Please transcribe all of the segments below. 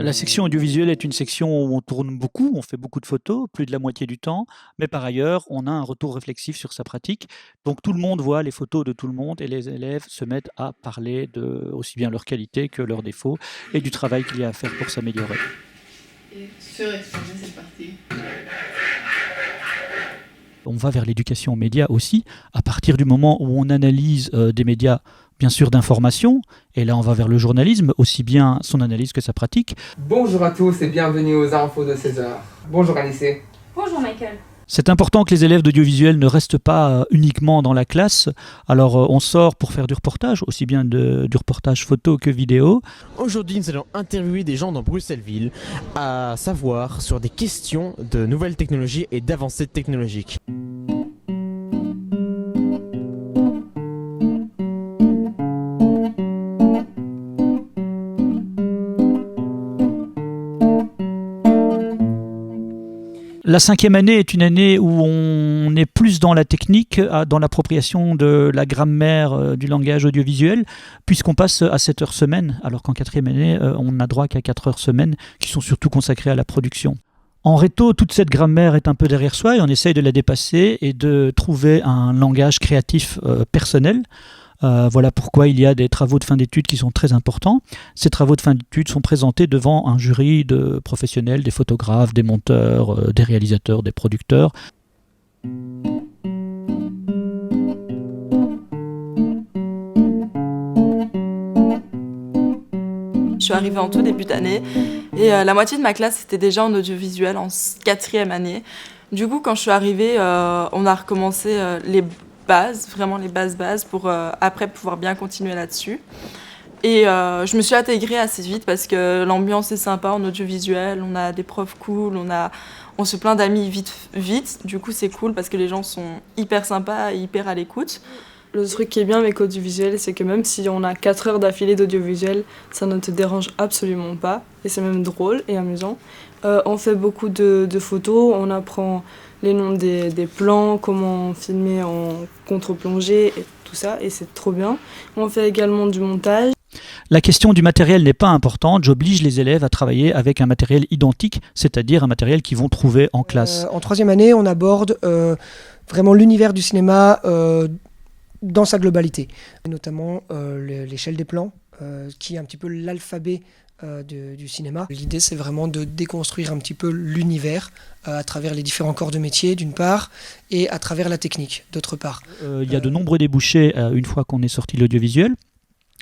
La section audiovisuelle est une section où on tourne beaucoup, on fait beaucoup de photos, plus de la moitié du temps, mais par ailleurs, on a un retour réflexif sur sa pratique. Donc tout le monde voit les photos de tout le monde et les élèves se mettent à parler de aussi bien leur qualité que leurs défauts et du travail qu'il y a à faire pour s'améliorer. Et surexposer cette partie. On va vers l'éducation aux médias aussi, à partir du moment où on analyse des médias, bien sûr, d'information, et là on va vers le journalisme, aussi bien son analyse que sa pratique. Bonjour à tous et bienvenue aux infos de 16h. Bonjour Alice. Bonjour Michael. C'est important que les élèves d'audiovisuel ne restent pas uniquement dans la classe. Alors on sort pour faire du reportage, aussi bien du reportage photo que vidéo. Aujourd'hui, nous allons interviewer des gens dans Bruxelles-Ville, à savoir sur des questions de nouvelles technologies et d'avancées technologiques. La 5e année est une année où on est plus dans la technique, dans l'appropriation de la grammaire du langage audiovisuel, puisqu'on passe à 7 heures semaine, alors qu'en 4e année, on n'a droit qu'à 4 heures semaine, qui sont surtout consacrées à la production. En réto, toute cette grammaire est un peu derrière soi et on essaye de la dépasser et de trouver un langage créatif personnel. Voilà pourquoi il y a des travaux de fin d'études qui sont très importants. Ces travaux de fin d'études sont présentés devant un jury de professionnels, des photographes, des monteurs, des réalisateurs, des producteurs. Je suis arrivée en tout début d'année et la moitié de ma classe était déjà en audiovisuel en 4e année. Du coup, quand je suis arrivée, on a recommencé les bases, vraiment les bases pour après pouvoir bien continuer là-dessus. Et je me suis intégrée assez vite parce que l'ambiance est sympa en audiovisuel, on a des profs cool, on se plaint d'amis vite. Du coup, c'est cool parce que les gens sont hyper sympas et hyper à l'écoute. Le truc qui est bien avec audiovisuel, c'est que même si on a 4 heures d'affilée d'audiovisuel, ça ne te dérange absolument pas. Et c'est même drôle et amusant. On fait beaucoup de photos, on apprend les noms des plans, comment filmer en contre-plongée et tout ça, et c'est trop bien. On fait également du montage. La question du matériel n'est pas importante, j'oblige les élèves à travailler avec un matériel identique, c'est-à-dire un matériel qu'ils vont trouver en classe. En 3e année, on aborde vraiment l'univers du cinéma dans sa globalité, et notamment l'échelle des plans, qui est un petit peu l'alphabet du cinéma. L'idée, c'est vraiment de déconstruire un petit peu l'univers à travers les différents corps de métier, d'une part, et à travers la technique, d'autre part. Il y a de nombreux débouchés une fois qu'on est sorti de l'audiovisuel.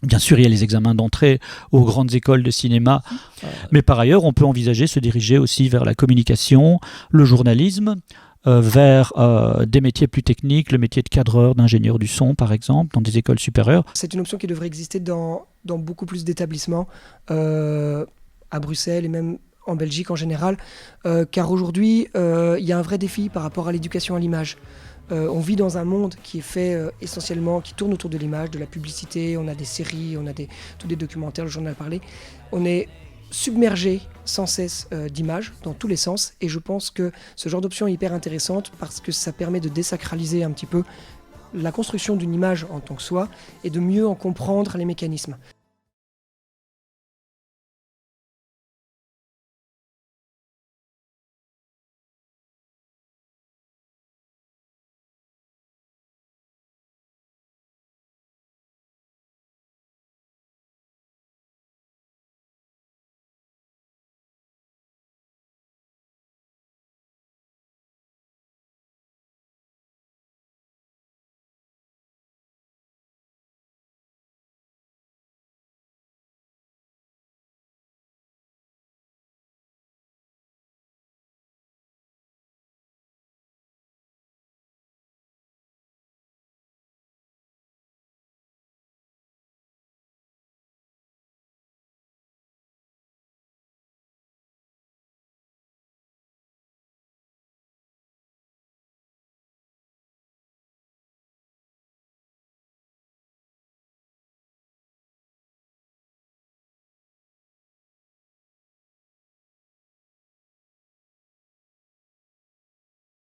Bien sûr, il y a les examens d'entrée aux grandes écoles de cinéma, mais par ailleurs, on peut envisager se diriger aussi vers la communication, le journalisme, vers des métiers plus techniques, le métier de cadreur, d'ingénieur du son par exemple, dans des écoles supérieures. C'est une option qui devrait exister dans beaucoup plus d'établissements à Bruxelles et même en Belgique en général, car aujourd'hui, il y a un vrai défi par rapport à l'éducation à l'image. On vit dans un monde qui est fait essentiellement, qui tourne autour de l'image, de la publicité, on a des séries, on a tous des documentaires, le journal a parlé. On est submergé sans cesse d'images dans tous les sens et je pense que ce genre d'option est hyper intéressante parce que ça permet de désacraliser un petit peu la construction d'une image en tant que soi et de mieux en comprendre les mécanismes.